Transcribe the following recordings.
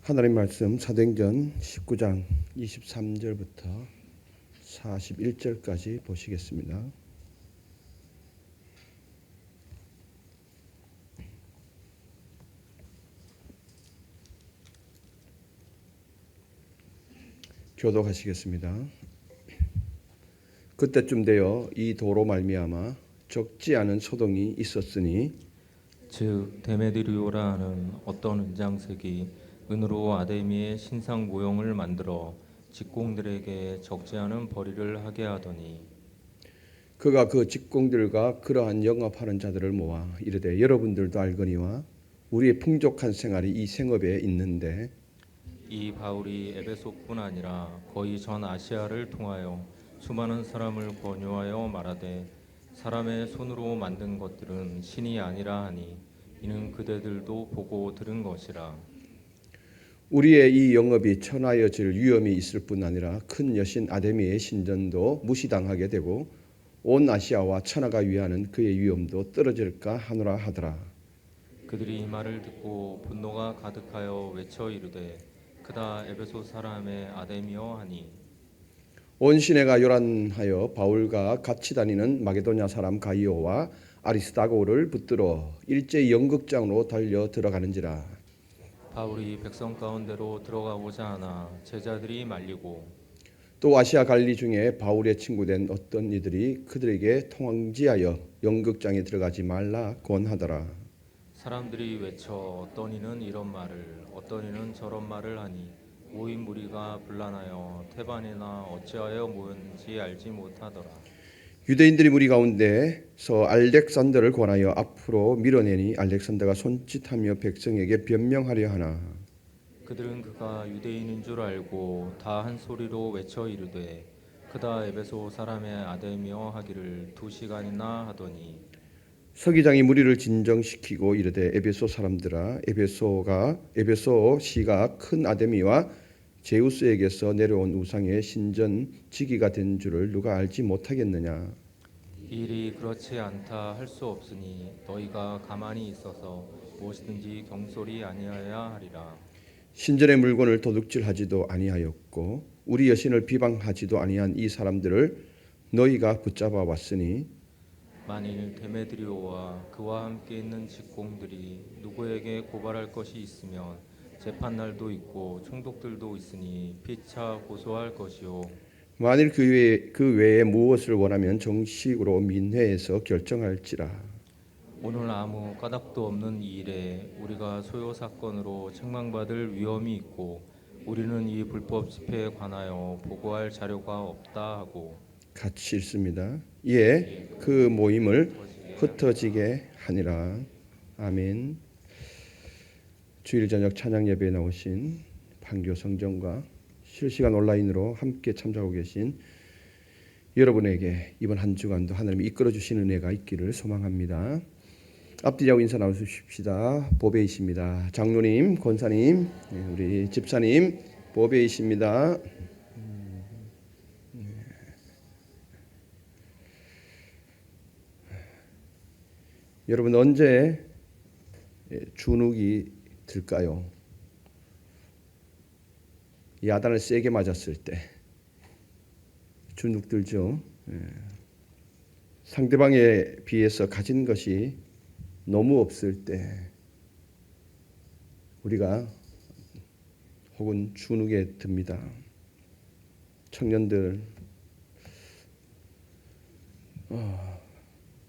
하나님 말씀 사도행전 19장 23절부터 41절까지 보시겠습니다. 교독하시겠습니다. 그때쯤 되어 이 도로 말미암아 적지 않은 소동이 있었으니 즉 데메드리오라 하는 어떤 은장색이 은으로 아데미의 신상 모형을 만들어 직공들에게 적지 않은 벌이를 하게 하더니 그가 그 직공들과 그러한 영업하는 자들을 모아 이르되 여러분들도 알거니와 우리의 풍족한 생활이 이 생업에 있는데 이 바울이 에베소뿐 아니라 거의 전 아시아를 통하여 수많은 사람을 권유하여 말하되 사람의 손으로 만든 것들은 신이 아니라 하니 이는 그대들도 보고 들은 것이라. 우리의 이 영업이 천하여질 위험이 있을 뿐 아니라 큰 여신 아데미의 신전도 무시당하게 되고 온 아시아와 천하가 위하는 그의 위엄도 떨어질까 하노라 하더라. 그들이 이 말을 듣고 분노가 가득하여 외쳐 이르되 그다 에베소 사람의 아데미여 하니 온 시내가 요란하여 바울과 같이 다니는 마게도냐 사람 가이오와 아리스다고를 붙들어 일제히 연극장으로 달려 들어가는지라. 바울이 백성 가운데로 들어가고자 하나 제자들이 말리고 또 아시아 갈리 중에 바울의 친구된 어떤 이들이 그들에게 통지하여 연극장에 들어가지 말라 권하더라. 사람들이 외쳐 어떤 이는 이런 말을 어떤 이는 저런 말을 하니 모인 무리가 분란하여 태반이나 어찌하여 모였는지 알지 못하더라. 유대인들이 무리 가운데서 알렉산더를 권하여 앞으로 밀어내니 알렉산더가 손짓하며 백성에게 변명하려 하나 그들은 그가 유대인인 줄 알고 다 한 소리로 외쳐 이르되 그다 에베소 사람의 아데미어 하기를 2시간이나 하더니 서기장이 무리를 진정시키고 이르되 에베소 사람들아 에베소 시가 큰 아데미와 제우스에게서 내려온 우상의 신전 지기가 된 줄을 누가 알지 못하겠느냐. 이 일이 그렇지 않다 할 수 없으니 너희가 가만히 있어서 무엇이든지 경솔이 아니하여야 하리라. 신전의 물건을 도둑질하지도 아니하였고 우리 여신을 비방하지도 아니한 이 사람들을 너희가 붙잡아 왔으니 만일 데메드리오와 그와 함께 있는 직공들이 누구에게 고발할 것이 있으면 재판날도 있고 총독들도 있으니 피차 고소할 것이요. 만일 그 외에 무엇을 원하면 정식으로 민회에서 결정할지라. 오늘 아무 까닭도 없는 이 일에 우리가 소요 사건으로 책망받을 위험이 있고 우리는 이 불법 집회에 관하여 보고할 자료가 없다 하고 같이 읽습니다. 예, 그 모임을 흩어지게 하니라. 아멘. 주일 저녁 찬양 예배에 나오신 판교 성정과 실시간 온라인으로 함께 참석하고 계신 여러분에게 이번 한 주간도 하나님이 이끌어 주시는 은혜가 있기를 소망합니다. 앞뒤하고 인사 나누십시다. 보배이십니다. 장로님, 권사님, 우리 집사님 보배이십니다. 여러분 언제 주눅이 들까요? 야단을 세게 맞았을 때 주눅 들죠. 상대방에 비해서 가진 것이 너무 없을 때 우리가 혹은 주눅에 듭니다. 청년들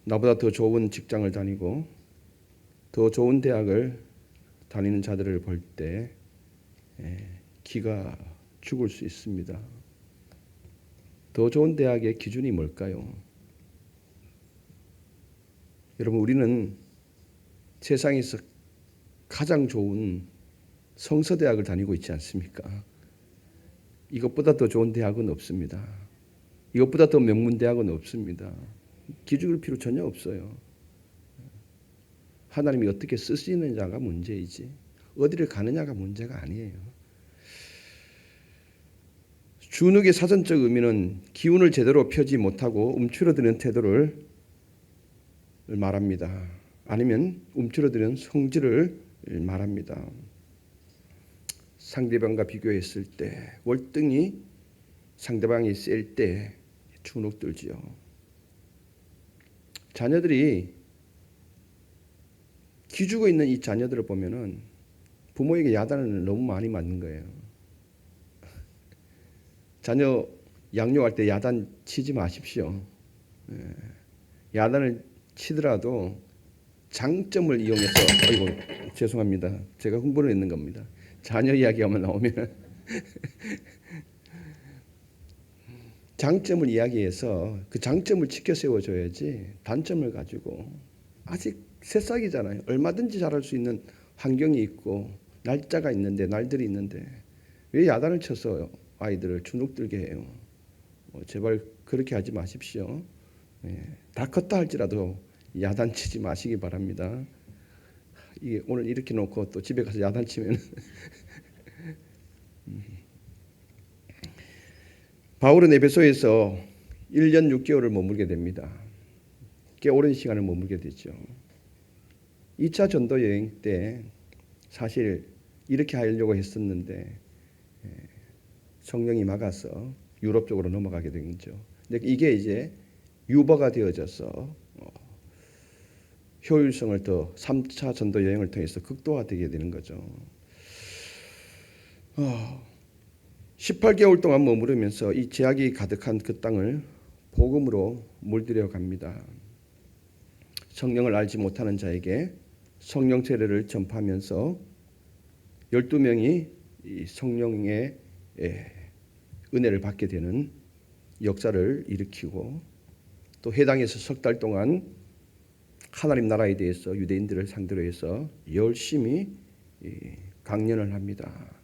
나보다 더 좋은 직장을 다니고 더 좋은 대학을 다니는 자들을 볼 때 기가 죽을 수 있습니다. 더 좋은 대학의 기준이 뭘까요? 여러분 우리는 세상에서 가장 좋은 성서대학을 다니고 있지 않습니까? 이것보다 더 좋은 대학은 없습니다. 이것보다 더 명문대학은 없습니다. 기죽을 필요 전혀 없어요. 하나님이 어떻게 쓰시느냐가 문제이지 어디를 가느냐가 문제가 아니에요. 주눅의 사전적 의미는 기운을 제대로 펴지 못하고 움츠러드는 태도를 말합니다. 아니면 움츠러드는 성질을 말합니다. 상대방과 비교했을 때, 월등히 상대방이 셀 때 주눅들지요. 자녀들이 기죽어 있는 이 자녀들을 보면은 부모에게 야단을 너무 많이 맞는 거예요. 자녀 양육할 때 야단 치지 마십시오. 야단을 치더라도 장점을 이용해서, 아이고 죄송합니다. 제가 흥분을 했는 겁니다. 자녀 이야기하면 나오면 장점을 이야기해서 그 장점을 지켜 세워줘야지 단점을 가지고, 아직 새싹이잖아요. 얼마든지 잘할 수 있는 환경이 있고 날짜가 있는데, 날들이 있는데 왜 야단을 쳐서 아이들을 주눅들게 해요? 제발 그렇게 하지 마십시오. 다 컸다 할지라도 야단 치지 마시기 바랍니다. 이게 오늘 이렇게 놓고 또 집에 가서 야단 치면 바울은 에베소에서 1년 6개월을 머물게 됩니다. 꽤 오랜 시간을 머물게 되죠. 2차 전도 여행 때 사실 이렇게 하려고 했었는데 성령이 막아서 유럽 쪽으로 넘어가게 된 거죠. 근데 이게 이제 유보가 되어져서 효율성을 더 3차 전도 여행을 통해서 극도화되게 되는 거죠. 18개월 동안 머무르면서 이 제약이 가득한 그 땅을 복음으로 물들여 갑니다. 성령을 알지 못하는 자에게 성령 세례를 전파하면서 12명이 이 성령의 은혜를 받게 되는 역사를 일으키고, 또 해당에서 석 달 동안 하나님 나라에 대해서 유대인들을 상대로 해서 열심히 강연을 합니다.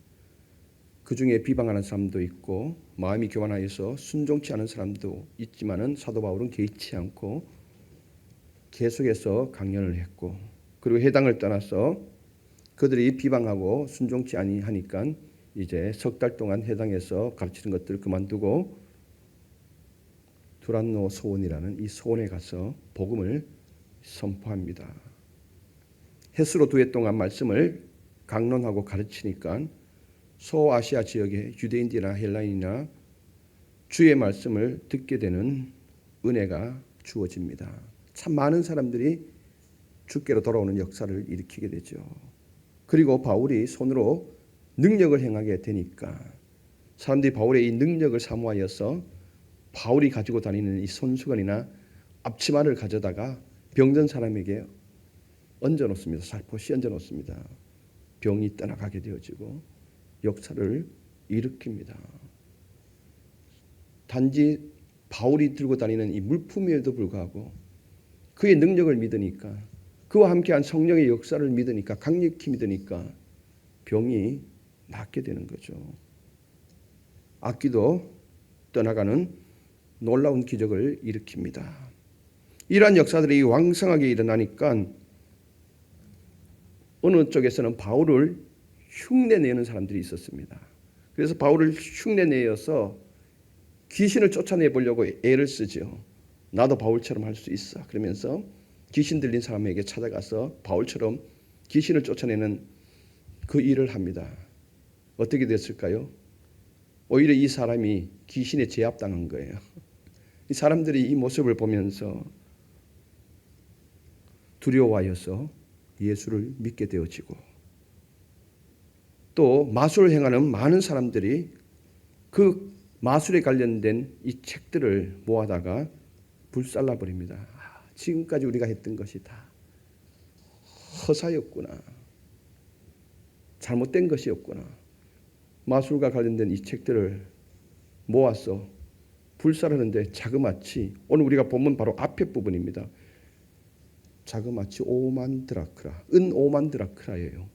그 중에 비방하는 사람도 있고 마음이 교만하여서 순종치 않은 사람도 있지만은 사도 바울은 개의치 않고 계속해서 강연을 했고, 그리고 해당을 떠나서 그들이 비방하고 순종치 아니하니까 이제 석 달 동안 해당에서 가르치는 것들을 그만두고 두란노 소원이라는 이 소원에 가서 복음을 선포합니다. 햇수로 2해 동안 말씀을 강론하고 가르치니까 소아시아 지역의 유대인이나 헬라인이나 주의 말씀을 듣게 되는 은혜가 주어집니다. 참 많은 사람들이 주께로 돌아오는 역사를 일으키게 되죠. 그리고 바울이 손으로 능력을 행하게 되니까 사람들이 바울의 이 능력을 사모하여서 바울이 가지고 다니는 이 손수건이나 앞치마를 가져다가 병든 사람에게 얹어놓습니다. 살포시 얹어놓습니다. 병이 떠나가게 되어지고 역사를 일으킵니다. 단지 바울이 들고 다니는 이 물품에도 불구하고 그의 능력을 믿으니까, 그와 함께한 성령의 역사를 믿으니까, 강력히 믿으니까 병이 낫게 되는 거죠. 악귀도 떠나가는 놀라운 기적을 일으킵니다. 이러한 역사들이 왕성하게 일어나니까 어느 쪽에서는 바울을 흉내내는 사람들이 있었습니다. 그래서 바울을 흉내내어서 귀신을 쫓아내 보려고 애를 쓰죠. 나도 바울처럼 할 수 있어. 그러면서 귀신 들린 사람에게 찾아가서 바울처럼 귀신을 쫓아내는 그 일을 합니다. 어떻게 됐을까요? 오히려 이 사람이 귀신에 제압당한 거예요. 이 사람들이 이 모습을 보면서 두려워하여서 예수를 믿게 되어지고, 또 마술을 행하는 많은 사람들이 그 마술에 관련된 이 책들을 모아다가 불살라 버립니다. 지금까지 우리가 했던 것이 다 허사였구나, 잘못된 것이었구나. 마술과 관련된 이 책들을 모아서 불살하는데 자그마치, 오늘 우리가 본문 바로 앞에 부분입니다. 자그마치 5만 드라크라, 은 5만 드라크라예요.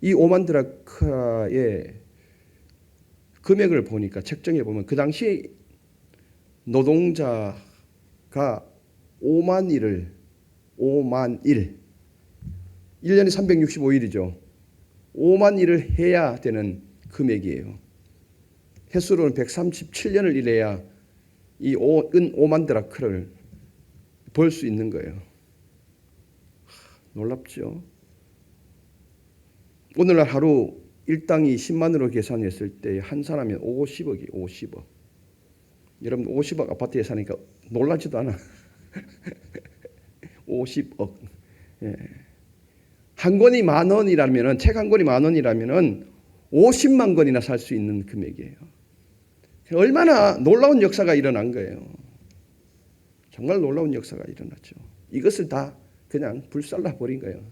이 5만 드라크라의 금액을 보니까, 책정해 보면 그 당시 노동자가 5만 일을, 5만 일, 1년에 365일이죠. 5만 일을 해야 되는 금액이에요. 햇수로는 137년을 일해야 이 은 5만 드라크를 벌 수 있는 거예요. 놀랍죠? 오늘날 하루 일당이 10만으로 계산했을 때 한 사람이 50억이 50억. 여러분 50억 아파트에 사니까 놀라지도 않아. 50억. 예. 한 권이 10,000원이라면은 책 한 권이 10,000원이라면은 50만 권이나 살 수 있는 금액이에요. 얼마나 놀라운 역사가 일어난 거예요. 정말 놀라운 역사가 일어났죠. 이것을 다 그냥 불살라 버린 거예요.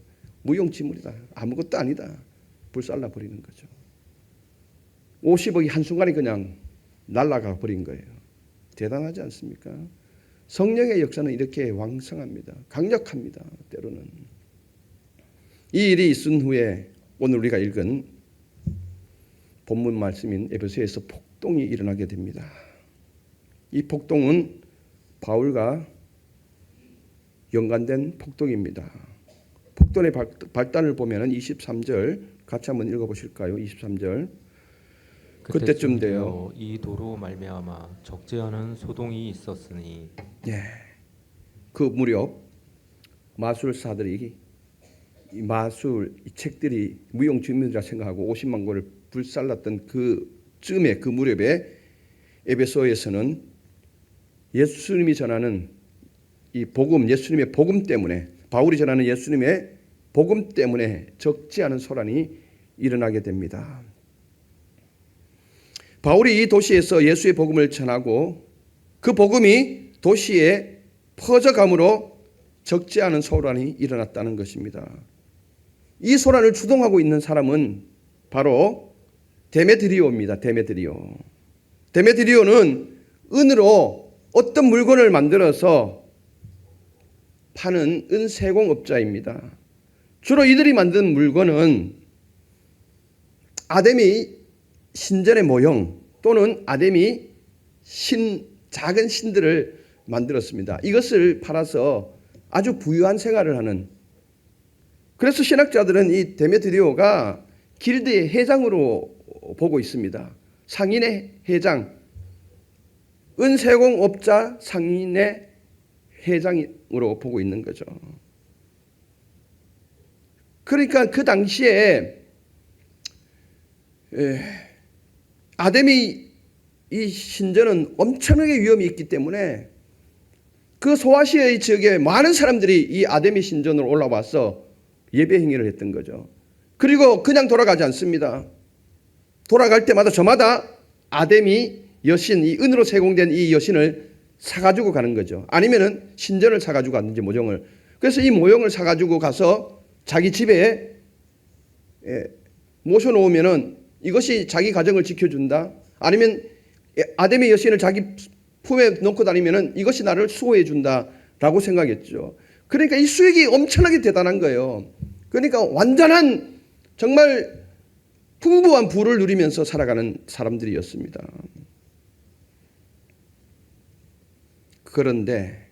무용지물이다. 아무것도 아니다. 불살라 버리는 거죠. 50억이 한순간에 그냥 날아가 버린 거예요. 대단하지 않습니까? 성령의 역사는 이렇게 왕성합니다. 강력합니다. 때로는. 이 일이 있은 후에 오늘 우리가 읽은 본문 말씀인 에베소에서 폭동이 일어나게 됩니다. 이 폭동은 바울과 연관된 폭동입니다. 폭동의 발단을 보면 23절 같이 한번 읽어보실까요? 23절. 그때쯤 되어 이 도로 말미암아 적지 않은 소동이 있었으니 예, 그 무렵 마술사들이 이 마술 이 책들이 무용지물이라 생각하고 50만 권을 불살랐던 그 쯤에 그 무렵에 에베소에서는 예수님이 전하는 이 복음, 예수님의 복음 때문에 바울이 전하는 예수님의 복음 때문에 적지 않은 소란이 일어나게 됩니다. 바울이 이 도시에서 예수의 복음을 전하고 그 복음이 도시에 퍼져감으로 적지 않은 소란이 일어났다는 것입니다. 이 소란을 주동하고 있는 사람은 바로 데메드리오입니다. 데메드리오는 은으로 어떤 물건을 만들어서 파는 은세공업자입니다. 주로 이들이 만든 물건은 아데미 신전의 모형 또는 아데미 작은 신들을 만들었습니다. 이것을 팔아서 아주 부유한 생활을 하는, 그래서 신학자들은 이 데메트리오가 길드의 회장으로 보고 있습니다. 상인의 회장, 은세공업자 상인의 회장으로 보고 있는 거죠. 그러니까 그 당시에 아데미 이 신전은 엄청나게 위험이 있기 때문에 그 소아시아의 지역에 많은 사람들이 이 아데미 신전으로 올라와서 예배 행위를 했던 거죠. 그리고 그냥 돌아가지 않습니다. 돌아갈 때마다 저마다 아데미 여신, 이 은으로 세공된 이 여신을 사가지고 가는 거죠. 아니면은 신전을 사가지고 갔는지 모형을. 그래서 이 모형을 사가지고 가서 자기 집에 모셔놓으면은 이것이 자기 가정을 지켜준다. 아니면 아데미 여신을 자기 품에 놓고 다니면은 이것이 나를 수호해 준다라고 생각했죠. 그러니까 이 수익이 엄청나게 대단한 거예요. 그러니까 완전한 정말 풍부한 부를 누리면서 살아가는 사람들이었습니다. 그런데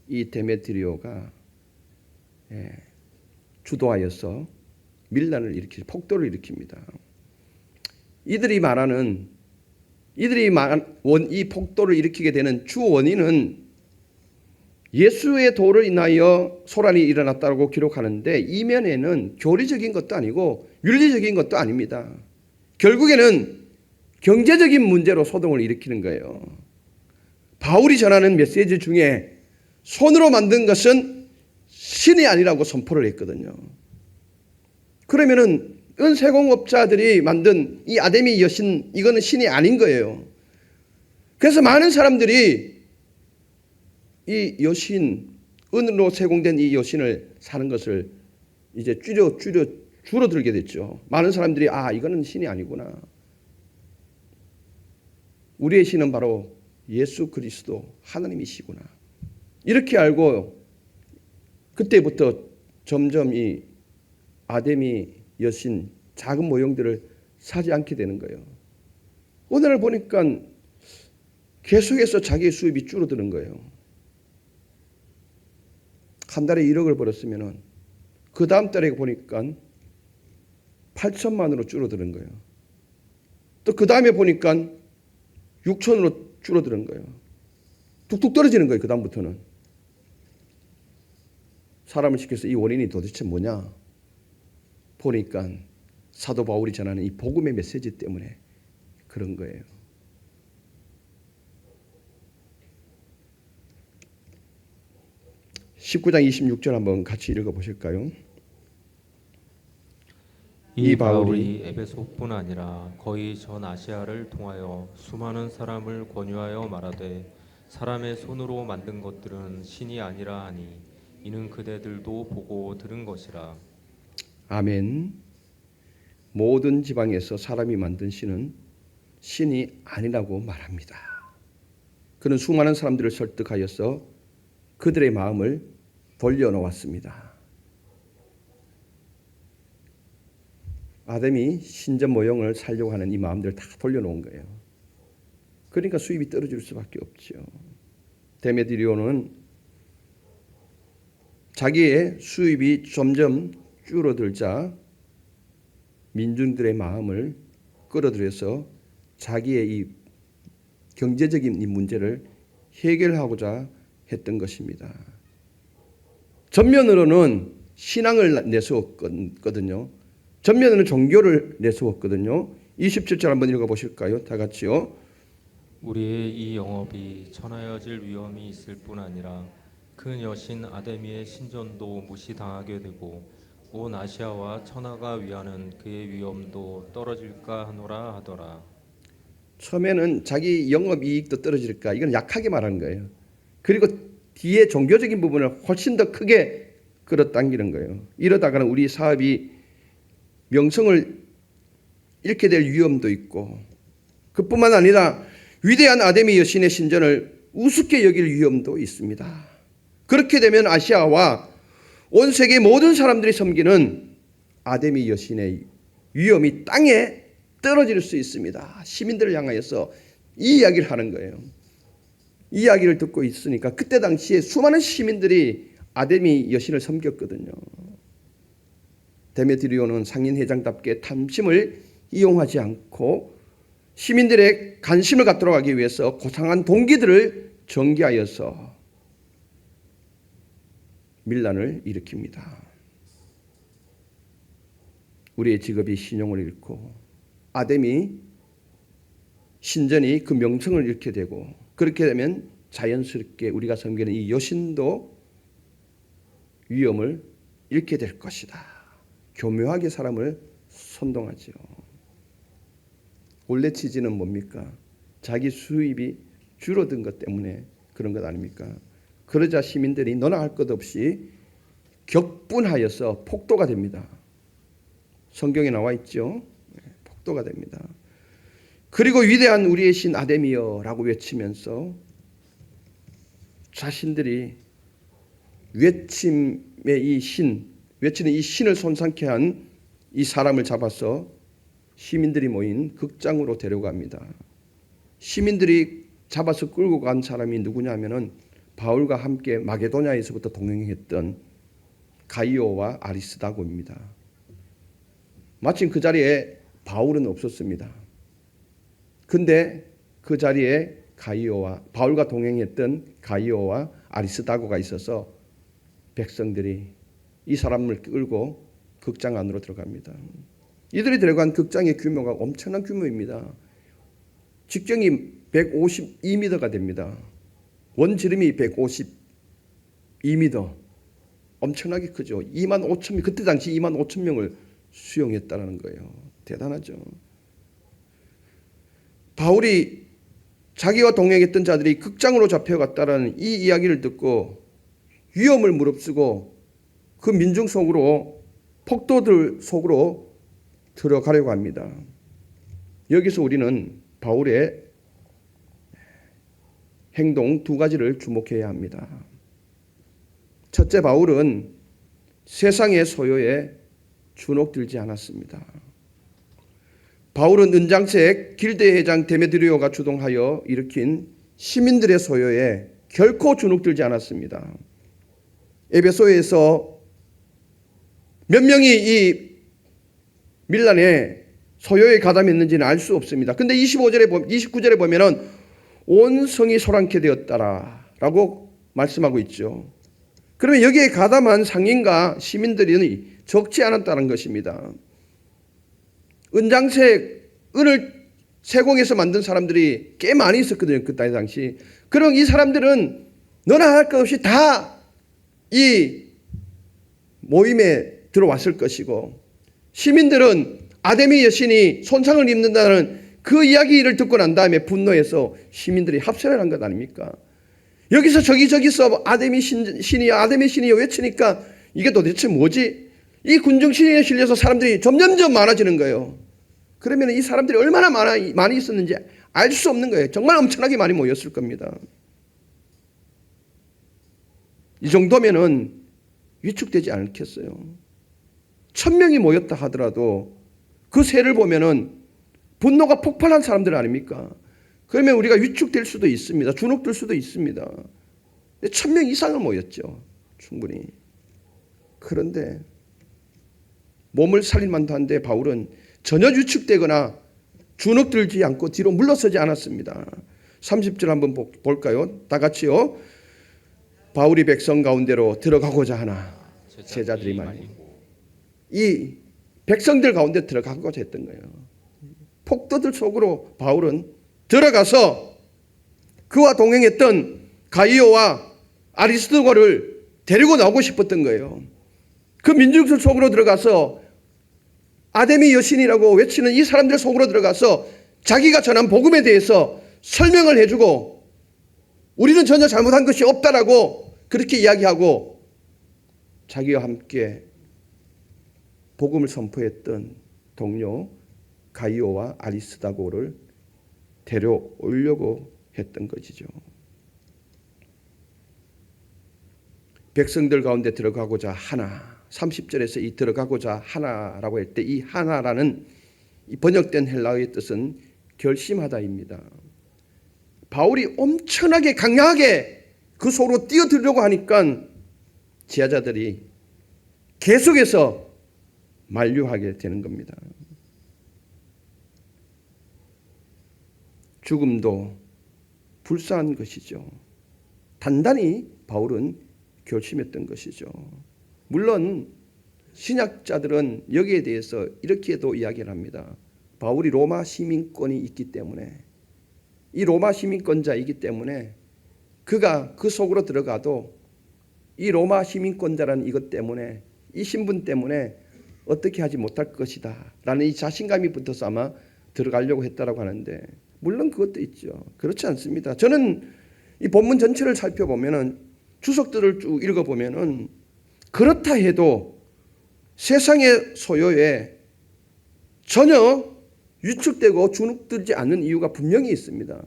이 데메트리오가 주도하여서 밀란을 일으키고 폭도를 일으킵니다. 이들이 말한 이 폭도를 일으키게 되는 주 원인은 예수의 도를 인하여 소란이 일어났다고 기록하는데 이면에는 교리적인 것도 아니고 윤리적인 것도 아닙니다. 결국에는 경제적인 문제로 소동을 일으키는 거예요. 바울이 전하는 메시지 중에 손으로 만든 것은 신이 아니라고 선포를 했거든요. 그러면은 은세공업자들이 만든 이 아데미 여신, 이거는 신이 아닌 거예요. 그래서 많은 사람들이 이 여신, 은으로 세공된 이 여신을 사는 것을 이제 줄어들게 됐죠. 많은 사람들이 이거는 신이 아니구나. 우리의 신은 바로 예수 그리스도 하나님이시구나. 이렇게 알고 그때부터 점점 이 아데미 여신 작은 모형들을 사지 않게 되는 거예요. 오늘 보니까 계속해서 자기의 수입이 줄어드는 거예요. 한 달에 1억을 벌었으면 그 다음 달에 보니까 8천만으로 줄어드는 거예요. 또 그 다음에 보니까 6천으로 줄어드는 거예요. 뚝뚝 떨어지는 거예요. 그 다음부터는. 사람을 시켜서 이 원인이 도대체 뭐냐 보니까 사도 바울이 전하는 이 복음의 메시지 때문에 그런 거예요. (19장 26절) 한번 같이 읽어보실까요? 이 바울이 에베소뿐 아니라 거의 전 아시아를 통하여 수많은 사람을 권유하여 말하되 사람의 손으로 만든 것들은 신이 아니라 하니 이는 그대들도 보고 들은 것이라. 아멘. 모든 지방에서 사람이 만든 신은 신이 아니라고 말합니다. 그는 수많은 사람들을 설득하여서 그들의 마음을 돌려놓았습니다. 아담이 신전 모형을 살려고 하는 이 마음들을 다 돌려놓은 거예요. 그러니까 수입이 떨어질 수밖에 없죠. 데메드리오는 자기의 수입이 점점 줄어들자 민중들의 마음을 끌어들여서 자기의 이 경제적인 이 문제를 해결하고자 했던 것입니다. 전면으로는 신앙을 내세웠거든요. 전면으로는 종교를 내세웠거든요. 27절 한번 읽어보실까요? 다 같이요. 우리의 이 영업이 천하여질 위험이 있을 뿐 아니라 그 여신 아데미의 신전도 무시당하게 되고 온 아시아와 천하가 위하는 그의 위엄도 떨어질까 하노라 하더라. 처음에는 자기 영업이익도 떨어질까, 이건 약하게 말하는 거예요. 그리고 뒤에 종교적인 부분을 훨씬 더 크게 끌어당기는 거예요. 이러다가는 우리 사업이 명성을 잃게 될 위험도 있고, 그뿐만 아니라 위대한 아데미 여신의 신전을 우습게 여길 위험도 있습니다. 그렇게 되면 아시아와 온 세계 모든 사람들이 섬기는 아데미 여신의 위엄이 땅에 떨어질 수 있습니다. 시민들을 향하여서 이 이야기를 하는 거예요. 이 이야기를 듣고 있으니까 그때 당시에 수많은 시민들이 아데미 여신을 섬겼거든요. 데메드리오는 상인 회장답게 탐심을 이용하지 않고 시민들의 관심을 갖도록 하기 위해서 고상한 동기들을 전개하여서 밀란을 일으킵니다. 우리의 직업이 신용을 잃고 아데미 신전이 그 명성을 잃게 되고, 그렇게 되면 자연스럽게 우리가 섬기는 이 여신도 위엄을 잃게 될 것이다. 교묘하게 사람을 선동하죠. 원래 취지는 뭡니까? 자기 수입이 줄어든 것 때문에 그런 것 아닙니까? 그러자 시민들이 너나 할 것 없이 격분하여서 폭도가 됩니다. 성경에 나와 있죠. 폭도가 됩니다. 그리고 위대한 우리의 신 아데미여라고 외치면서 자신들이 외치는 이 신을 손상케 한 이 사람을 잡아서 시민들이 모인 극장으로 데려갑니다. 시민들이 잡아서 끌고 간 사람이 누구냐 하면은 바울과 함께 마게도냐에서부터 동행했던 가이오와 아리스다고입니다. 마침 그 자리에 바울은 없었습니다. 근데 그 자리에 바울과 동행했던 가이오와 아리스다고가 있어서 백성들이 이 사람을 끌고 극장 안으로 들어갑니다. 이들이 들어간 극장의 규모가 엄청난 규모입니다. 직경이 152m가 됩니다. 원지름이 152m. 엄청나게 크죠. 25,000명, 그때 당시 25,000명을 수용했다는 거예요. 대단하죠. 바울이 자기와 동행했던 자들이 극장으로 잡혀갔다는 이 이야기를 듣고 위험을 무릅쓰고 그 민중 속으로, 폭도들 속으로 들어가려고 합니다. 여기서 우리는 바울의 행동 두 가지를 주목해야 합니다. 첫째, 바울은 세상의 소요에 주눅들지 않았습니다. 바울은 은장색 길대 회장 데메드리오가 주동하여 일으킨 시민들의 소요에 결코 주눅들지 않았습니다. 에베소에서 몇 명이 이 밀란의 소요에 가담했는지는 알 수 없습니다. 근데 29절에 보면은 온 성이 소란케 되었다라고 말씀하고 있죠. 그러면 여기에 가담한 상인과 시민들이 적지 않았다는 것입니다. 은장색, 은을 세공에서 만든 사람들이 꽤 많이 있었거든요. 그때 당시. 그럼 이 사람들은 너나 할 것 없이 다 이 모임에 들어왔을 것이고, 시민들은 아데미 여신이 손상을 입는다는 그 이야기를 듣고 난 다음에 분노해서 시민들이 합세를 한 것 아닙니까? 여기서 저기서 아데미 신이야, 아데미 신이야 외치니까 이게 도대체 뭐지? 이 군중신에 실려서 사람들이 점점점 많아지는 거예요. 그러면 이 사람들이 얼마나 많이 있었는지 알 수 없는 거예요. 정말 엄청나게 많이 모였을 겁니다. 이 정도면은 위축되지 않겠어요. 1000명이 모였다 하더라도 그 세를 보면은 분노가 폭발한 사람들 아닙니까? 그러면 우리가 위축될 수도 있습니다. 주눅들 수도 있습니다. 1000명 이상을 모였죠. 충분히. 그런데 몸을 살릴만도 한데 바울은 전혀 위축되거나 주눅들지 않고 뒤로 물러서지 않았습니다. 30절 한번 볼까요? 다 같이요. 바울이 백성 가운데로 들어가고자 하나 제자들이 말리고. 이 백성들 가운데 들어가고자 했던 거예요. 폭도들 속으로 바울은 들어가서 그와 동행했던 가이오와 아리스도고를 데리고 나오고 싶었던 거예요. 그 민중들 속으로 들어가서 아데미 여신이라고 외치는 이 사람들 속으로 들어가서 자기가 전한 복음에 대해서 설명을 해주고 우리는 전혀 잘못한 것이 없다라고 그렇게 이야기하고 자기와 함께 복음을 선포했던 동료 가이오와 아리스다고를 데려오려고 했던 것이죠. 백성들 가운데 들어가고자 하나, 30절에서 이 들어가고자 하나라고 할 때 이 하나라는 이 번역된 헬라어의 뜻은 결심하다입니다. 바울이 엄청나게 강력하게 그 속으로 뛰어들려고 하니까 제자들이 계속해서 만류하게 되는 겁니다. 죽음도 불쌍한 것이죠. 단단히 바울은 결심했던 것이죠. 물론 신약자들은 여기에 대해서 이렇게도 이야기를 합니다. 바울이 로마 시민권이 있기 때문에 이 로마 시민권자이기 때문에 그가 그 속으로 들어가도 이 로마 시민권자라는 이것 때문에 이 신분 때문에 어떻게 하지 못할 것이다 라는 이 자신감이 붙어서 아마 들어가려고 했다라고 하는데 물론 그것도 있죠. 그렇지 않습니다. 저는 이 본문 전체를 살펴보면은 주석들을 쭉 읽어보면은 그렇다 해도 세상의 소요에 전혀 위축되고 주눅들지 않는 이유가 분명히 있습니다.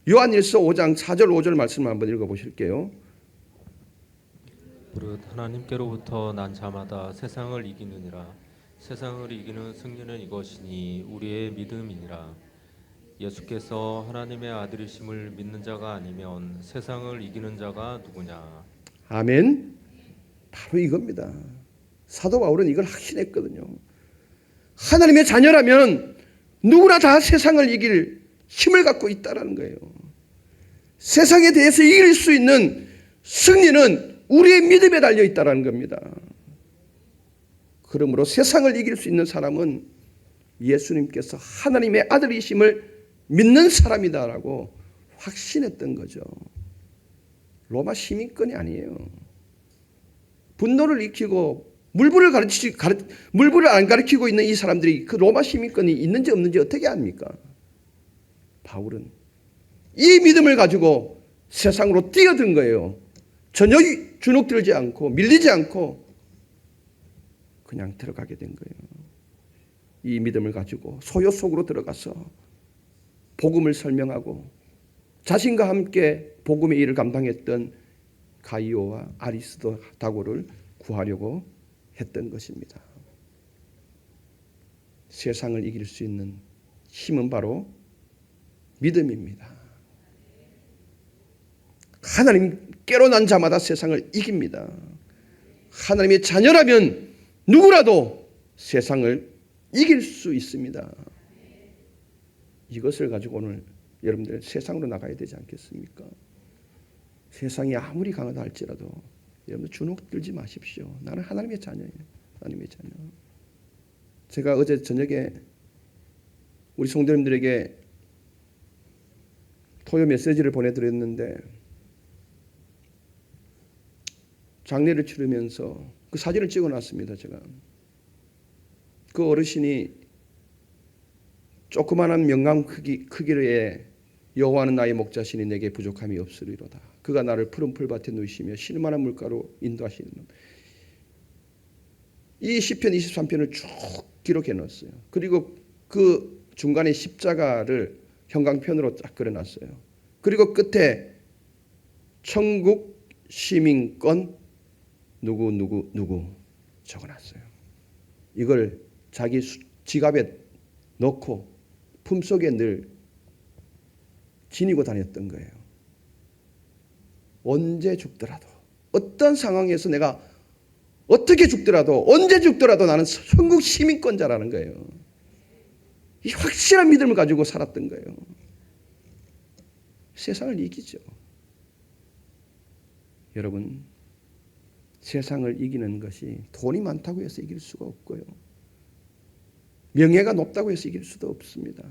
요한일서 5장 4절 5절 말씀을 한번 읽어보실게요. 무릇 하나님께로부터 난 자마다 세상을 이기느니라. 세상을 이기는 승리는 이것이니 우리의 믿음이니라. 예수께서 하나님의 아들이심을 믿는 자가 아니면 세상을 이기는 자가 누구냐. 아멘. 바로 이겁니다. 사도 바울은 이걸 확신했거든요. 하나님의 자녀라면 누구나 다 세상을 이길 힘을 갖고 있다는 거예요. 세상에 대해서 이길 수 있는 승리는 우리의 믿음에 달려 있다는 겁니다. 그러므로 세상을 이길 수 있는 사람은 예수님께서 하나님의 아들이심을 믿는 사람이다라고 확신했던 거죠. 로마 시민권이 아니에요. 분노를 익히고 물불을 안 가르치고 있는 이 사람들이 그 로마 시민권이 있는지 없는지 어떻게 압니까? 바울은 이 믿음을 가지고 세상으로 뛰어든 거예요. 전혀 주눅들지 않고 밀리지 않고 그냥 들어가게 된 거예요. 이 믿음을 가지고 소요 속으로 들어가서 복음을 설명하고 자신과 함께 복음의 일을 감당했던 가이오와 아리스도다고를 구하려고 했던 것입니다. 세상을 이길 수 있는 힘은 바로 믿음입니다. 하나님께로 난 자마다 세상을 이깁니다. 하나님의 자녀라면 누구라도 세상을 이길 수 있습니다. 이것을 가지고 오늘 여러분들 세상으로 나가야 되지 않겠습니까? 세상이 아무리 강하다 할지라도 여러분들 주눅 들지 마십시오. 나는 하나님의 자녀예요. 하나님의 자녀. 제가 어제 저녁에 우리 성도님들에게 토요 메시지를 보내드렸는데 장례를 치르면서 그 사진을 찍어놨습니다. 제가 그 어르신이 조그마한 명강 크기의 여호와는 나의 목자시니 내게 부족함이 없으리로다. 그가 나를 푸른 풀밭에 누이시며 쉴만한 물가로 인도하시는 이 시편 23편을 쭉 기록해 놓았어요. 그리고 그 중간에 십자가를 형광펜으로 딱 그려놨어요. 그리고 끝에 천국 시민권 누구 적어놨어요. 이걸 자기 지갑에 넣고 품속에 늘 지니고 다녔던 거예요. 언제 죽더라도, 어떤 상황에서 내가 어떻게 죽더라도, 언제 죽더라도 나는 천국 시민권자라는 거예요. 이 확실한 믿음을 가지고 살았던 거예요. 세상을 이기죠. 여러분, 세상을 이기는 것이 돈이 많다고 해서 이길 수가 없고요. 명예가 높다고 해서 이길 수도 없습니다.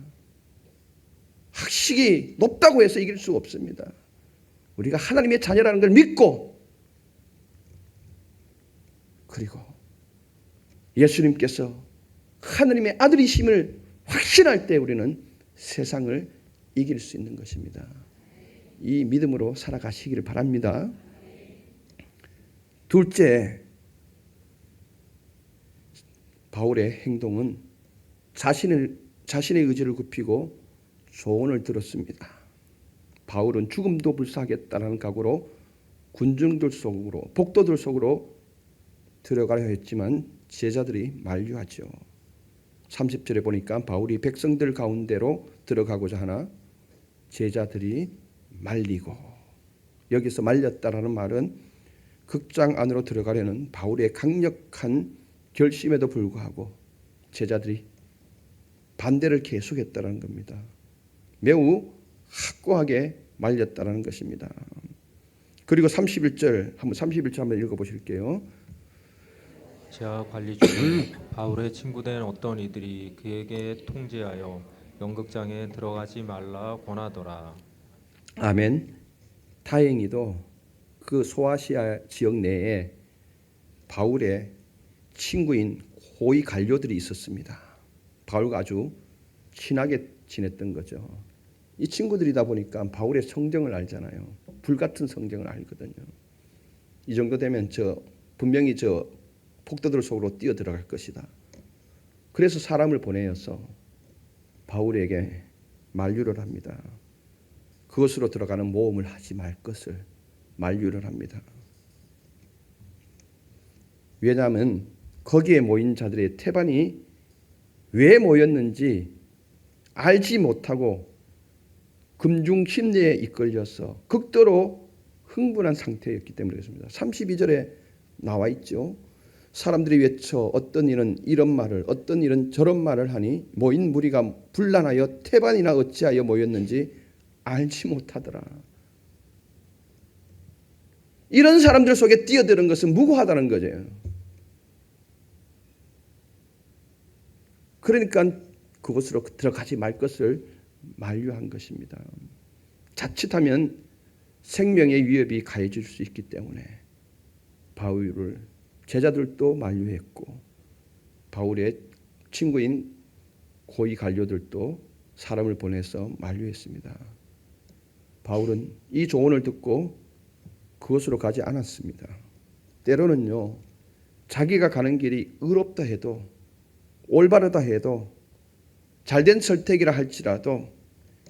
학식이 높다고 해서 이길 수 없습니다. 우리가 하나님의 자녀라는 걸 믿고, 그리고 예수님께서 하나님의 아들이심을 확신할 때 우리는 세상을 이길 수 있는 것입니다. 이 믿음으로 살아가시기를 바랍니다. 둘째, 바울의 행동은 자신의 의지를 굽히고 조언을 들었습니다. 바울은 죽음도 불사하겠다는 각오로 군중들 속으로, 복도들 속으로 들어가려 했지만 제자들이 만류하죠. 30절에 보니까 바울이 백성들 가운데로 들어가고자 하나 제자들이 말리고, 여기서 말렸다라는 말은 극장 안으로 들어가려는 바울의 강력한 결심에도 불구하고 제자들이 반대를 계속했다는 겁니다. 매우 확고하게 말렸다는 것입니다. 그리고 31절 한번 읽어보실게요. 지하 관리 중에 바울의 친구된 어떤 이들이 그에게 통제하여 연극장에 들어가지 말라 권하더라. 아멘. 다행히도 그 소아시아 지역 내에 바울의 친구인 고위 관료들이 있었습니다. 바울과 아주 친하게 지냈던 거죠. 이 친구들이다 보니까 바울의 성정을 알잖아요. 불같은 성정을 알거든요. 이 정도 되면 분명히 폭도들 속으로 뛰어 들어갈 것이다. 그래서 사람을 보내어서 바울에게 만류를 합니다. 그것으로 들어가는 모험을 하지 말 것을 만류를 합니다. 왜냐하면 거기에 모인 자들의 태반이 왜 모였는지 알지 못하고 금중심리에 이끌려서 극도로 흥분한 상태였기 때문에 그렇습니다. 32절에 나와 있죠. 사람들이 외쳐 어떤 이는 이런 말을, 어떤 이는 저런 말을 하니 모인 무리가 분란하여 태반이나 어찌하여 모였는지 알지 못하더라. 이런 사람들 속에 뛰어드는 것은 무고하다는 거죠. 그러니까 그곳으로 들어가지 말 것을 만류한 것입니다. 자칫하면 생명의 위협이 가해질 수 있기 때문에 바울을 제자들도 만류했고 바울의 친구인 고위 관료들도 사람을 보내서 만류했습니다. 바울은 이 조언을 듣고 그곳으로 가지 않았습니다. 때로는요, 자기가 가는 길이 의롭다 해도, 올바르다 해도, 잘된 선택이라 할지라도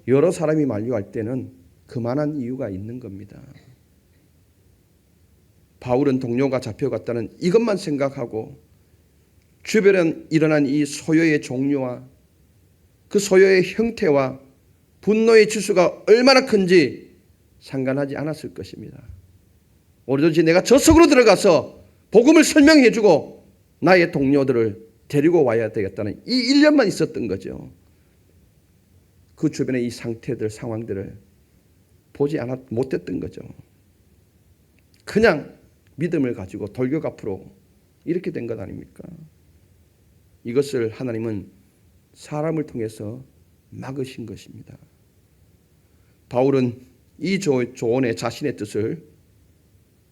여러 사람이 만류할 때는 그만한 이유가 있는 겁니다. 바울은 동료가 잡혀갔다는 이것만 생각하고 주변에 일어난 이 소요의 종류와 그 소요의 형태와 분노의 지수가 얼마나 큰지 상관하지 않았을 것입니다. 오로지 내가 저 속으로 들어가서 복음을 설명해주고 나의 동료들을 데리고 와야 되겠다는 이 일념만 있었던 거죠. 그 주변의 이 상태들, 상황들을 보지 못했던 거죠. 그냥 믿음을 가지고 돌격 앞으로 이렇게 된 것 아닙니까? 이것을 하나님은 사람을 통해서 막으신 것입니다. 바울은 이 조언에 자신의 뜻을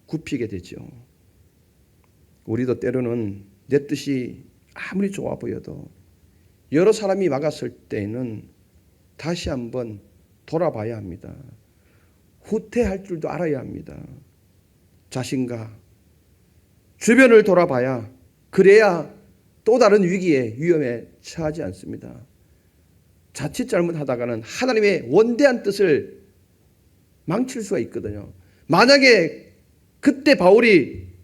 굽히게 되죠. 우리도 때로는 내 뜻이 아무리 좋아 보여도 여러 사람이 막았을 때는 다시 한번 돌아봐야 합니다. 후퇴할 줄도 알아야 합니다. 자신과 주변을 돌아봐야 그래야 또 다른 위험에 처하지 않습니다. 자칫 잘못하다가는 하나님의 원대한 뜻을 망칠 수가 있거든요. 만약에 그때 바울이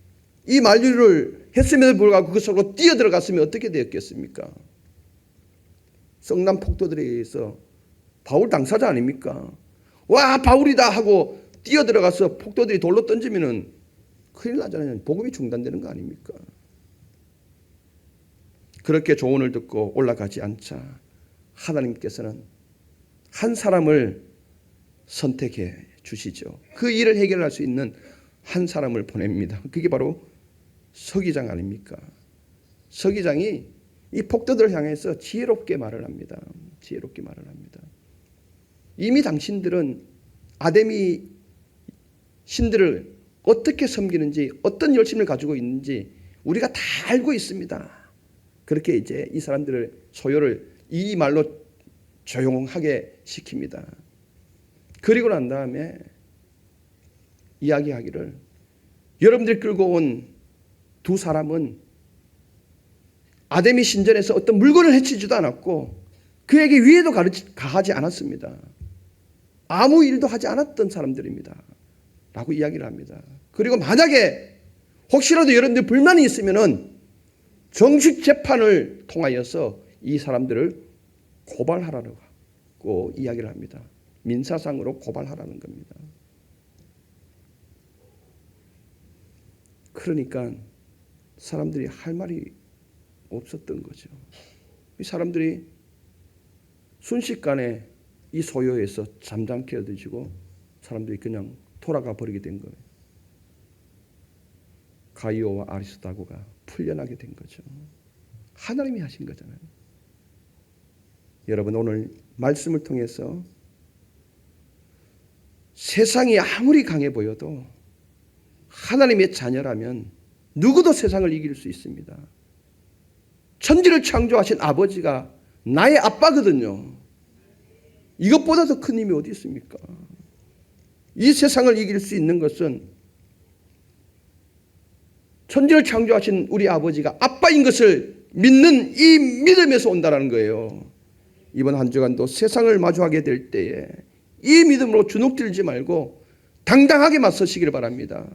이 만류를 했음에도 불구하고 그 속으로 뛰어들어갔으면 어떻게 되었겠습니까? 성남 폭도들에 의해서 바울 당사자 아닙니까? 와, 바울이다 하고 뛰어들어가서 폭도들이 돌로 던지면은 큰일 나잖아요. 복음이 중단되는 거 아닙니까? 그렇게 조언을 듣고 올라가지 않자 하나님께서는 한 사람을 선택해 주시죠. 그 일을 해결할 수 있는 한 사람을 보냅니다. 그게 바로 서기장 아닙니까? 서기장이 이 폭도들을 향해서 지혜롭게 말을 합니다. 지혜롭게 말을 합니다. 이미 당신들은 아데미 신들을 어떻게 섬기는지, 어떤 열심을 가지고 있는지 우리가 다 알고 있습니다. 그렇게 이제 이 사람들을 소요를 이 말로 조용하게 시킵니다. 그리고 난 다음에 이야기하기를 여러분들이 끌고 온 두 사람은 아데미 신전에서 어떤 물건을 해치지도 않았고 그에게 위해도 가하지 않았습니다. 아무 일도 하지 않았던 사람들입니다. 라고 이야기를 합니다. 그리고 만약에 혹시라도 여러분들 불만이 있으면은 정식 재판을 통하여서 이 사람들을 고발하라고 이야기를 합니다. 민사상으로 고발하라는 겁니다. 그러니까 사람들이 할 말이 없었던 거죠. 이 사람들이 순식간에 이 소요에서 잠잠케 얻어지고 사람들이 그냥 돌아가 버리게 된 거예요. 가이오와 아리스다고가 풀려나게 된 거죠. 하나님이 하신 거잖아요. 여러분 오늘 말씀을 통해서 세상이 아무리 강해 보여도 하나님의 자녀라면 누구도 세상을 이길 수 있습니다. 천지를 창조하신 아버지가 나의 아빠거든요. 이것보다 더 큰 힘이 어디 있습니까? 이 세상을 이길 수 있는 것은 천지를 창조하신 우리 아버지가 아빠인 것을 믿는 이 믿음에서 온다는 거예요. 이번 한 주간도 세상을 마주하게 될 때에 이 믿음으로 주눅들지 말고 당당하게 맞서시기를 바랍니다.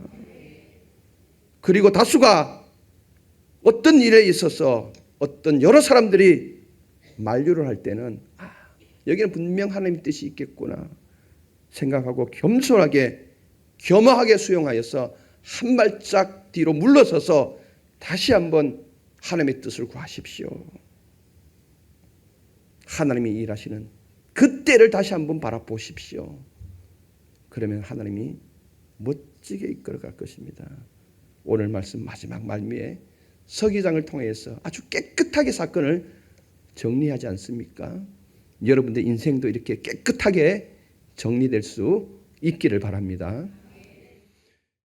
그리고 다수가 어떤 일에 있어서 어떤 여러 사람들이 만류를 할 때는 여기는 분명 하나님의 뜻이 있겠구나 생각하고 겸손하게 겸허하게 수용하여서 한 발짝 뒤로 물러서서 다시 한번 하나님의 뜻을 구하십시오. 하나님이 일하시는 그때를 다시 한번 바라보십시오. 그러면 하나님이 멋지게 이끌어갈 것입니다. 오늘 말씀 마지막 말미에 서기장을 통해서 아주 깨끗하게 사건을 정리하지 않습니까? 여러분들 인생도 이렇게 깨끗하게 정리될 수 있기를 바랍니다.